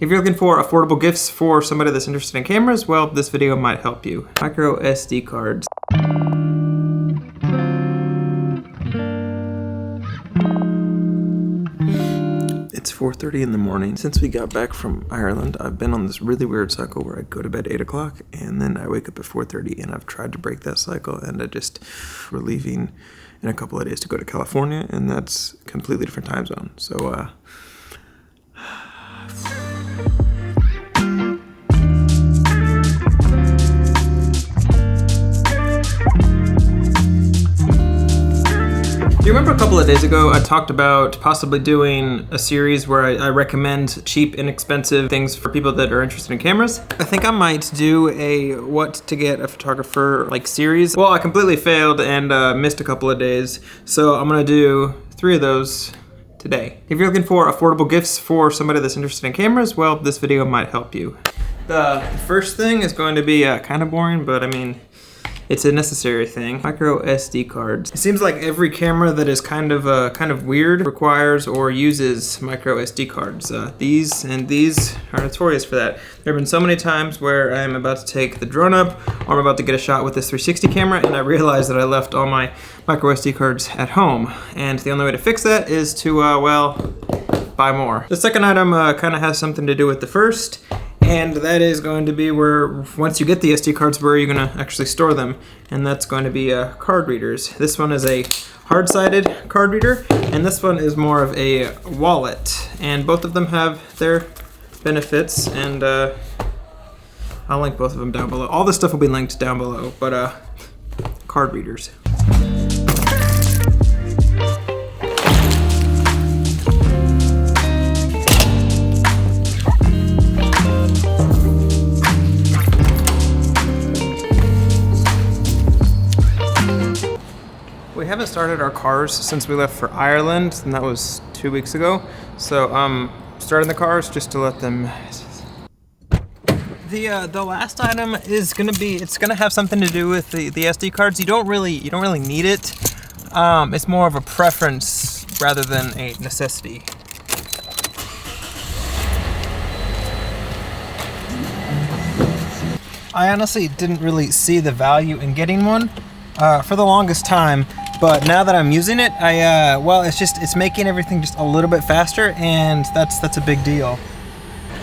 If you're looking for affordable gifts for somebody that's interested in cameras, well, this video might help you. Micro SD cards. It's 4:30 in the morning. Since we got back from Ireland, I've been on this really weird cycle where I go to bed 8 o'clock and then I wake up at 4:30, and I've tried to break that cycle, and we're leaving in a couple of days to go to California, and that's a completely different time zone. So, do you remember a couple of days ago I talked about possibly doing a series where I recommend cheap, inexpensive things for people that are interested in cameras? I think I might do a what to get a photographer series. Well, I completely failed and missed a couple of days, so I'm gonna do 3 of those today. If you're looking for affordable gifts for somebody that's interested in cameras, well, this video might help you. The first thing is going to be kind of boring, but I mean, it's a necessary thing. Micro SD cards. It seems like every camera that is kind of weird requires or uses micro SD cards. These are notorious for that. There have been so many times where I'm about to take the drone up, or I'm about to get a shot with this 360 camera, and I realize that I left all my micro SD cards at home. And the only way to fix that is to, buy more. The second item kind of has something to do with the first, and that is going to be where, once you get the SD cards, where you're gonna actually store them. And that's going to be card readers. This one is a hard-sided card reader, and this one is more of a wallet. And both of them have their benefits, and I'll link both of them down below. All this stuff will be linked down below, but card readers. We haven't started our cars since we left for Ireland, and that was 2 weeks ago. So starting the cars just to let them. The last item is gonna have something to do with the SD cards. You don't really need it. It's more of a preference rather than a necessity. I honestly didn't really see the value in getting one for the longest time. But now that I'm using it, it's making everything just a little bit faster, and that's a big deal.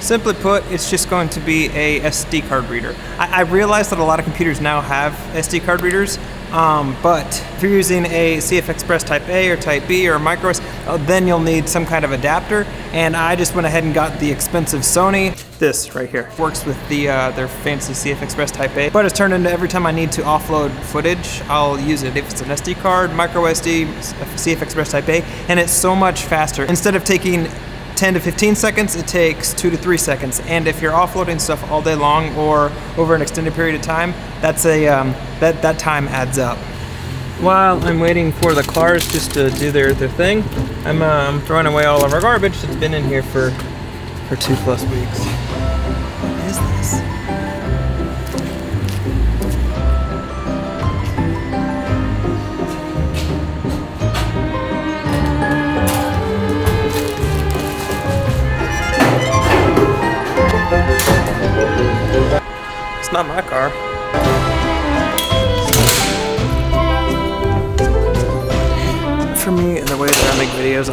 Simply put, it's just going to be a SD card reader. I realize that a lot of computers now have SD card readers, but if you're using a CF Express Type A or Type B or a micro SD, then you'll need some kind of adapter, and I just went ahead and got the expensive Sony. This right here works with their fancy CF Express Type A, but it's turned into every time I need to offload footage, I'll use it. If it's an SD card, micro SD, CF Express Type A, and it's so much faster. Instead of taking 10 to 15 seconds, it takes 2 to 3 seconds. And if you're offloading stuff all day long or over an extended period of time, that's that time adds up. While I'm waiting for the cars just to do their thing, I'm throwing away all of our garbage that's been in here for 2+ weeks. What is this? It's not my car. For me, in the way that I make videos,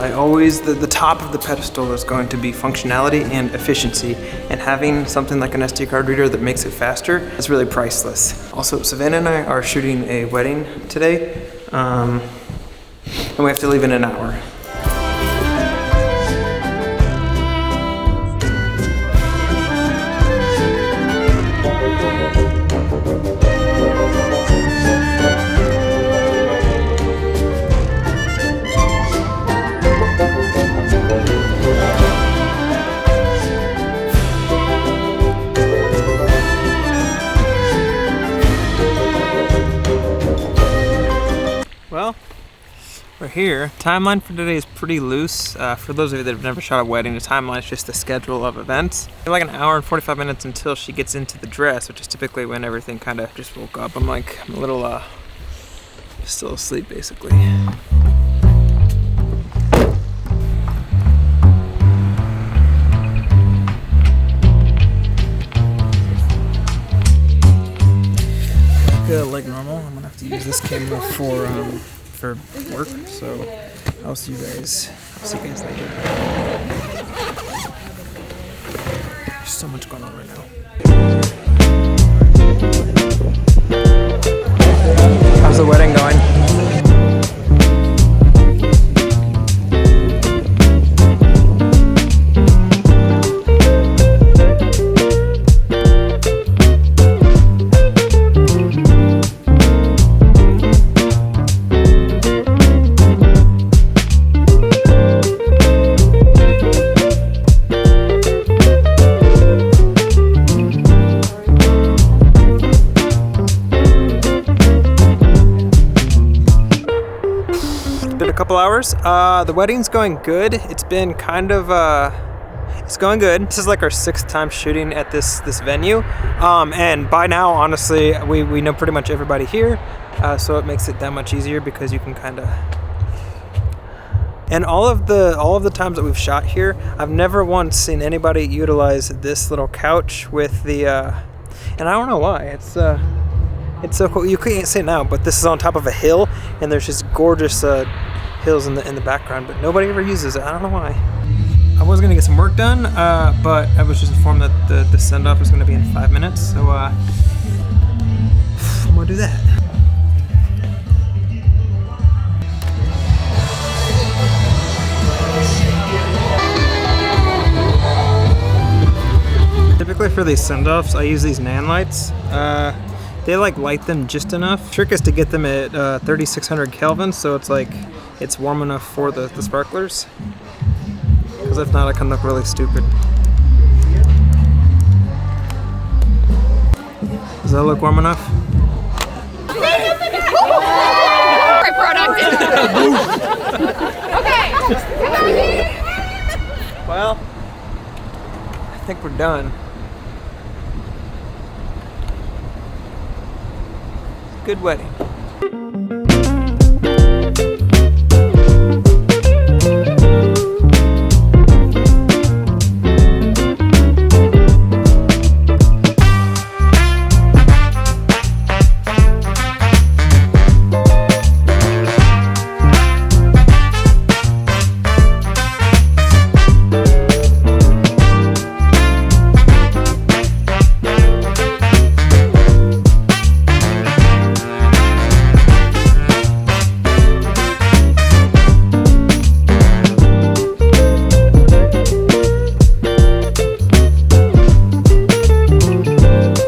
the top of the pedestal is going to be functionality and efficiency, and having something like an SD card reader that makes it faster is really priceless. Also, Savannah and I are shooting a wedding today, and we have to leave in an hour. Well, we're here. Timeline for today is pretty loose. For those of you that have never shot a wedding, the timeline is just the schedule of events. Like an hour and 45 minutes until she gets into the dress, which is typically when everything kind of just woke up. I'm a little still asleep basically. use this camera for work, so I'll see you guys later. There's so much going on right now. How's the wedding going? Hours. The wedding's going good. It's been kind of it's going good. This is like our 6th time shooting at this venue, and by now, honestly, we know pretty much everybody here, so it makes it that much easier because you can kind of. And all of the times that we've shot here, I've never once seen anybody utilize this little couch with the, and I don't know why. It's so cool. You can't see it now, but this is on top of a hill, and there's just gorgeous hills in the background, but nobody ever uses it. I don't know why. I was gonna get some work done, but I was just informed that the send-off is gonna be in 5 minutes, so I'm gonna do that. Typically for these send-offs, I use these NAN lights. They like light them just enough. Trick is to get them at 3600 Kelvin, so it's warm enough for the sparklers. Because if not, it can look really stupid. Does that look warm enough? Right product. Okay. Well, I think we're done. Good wedding.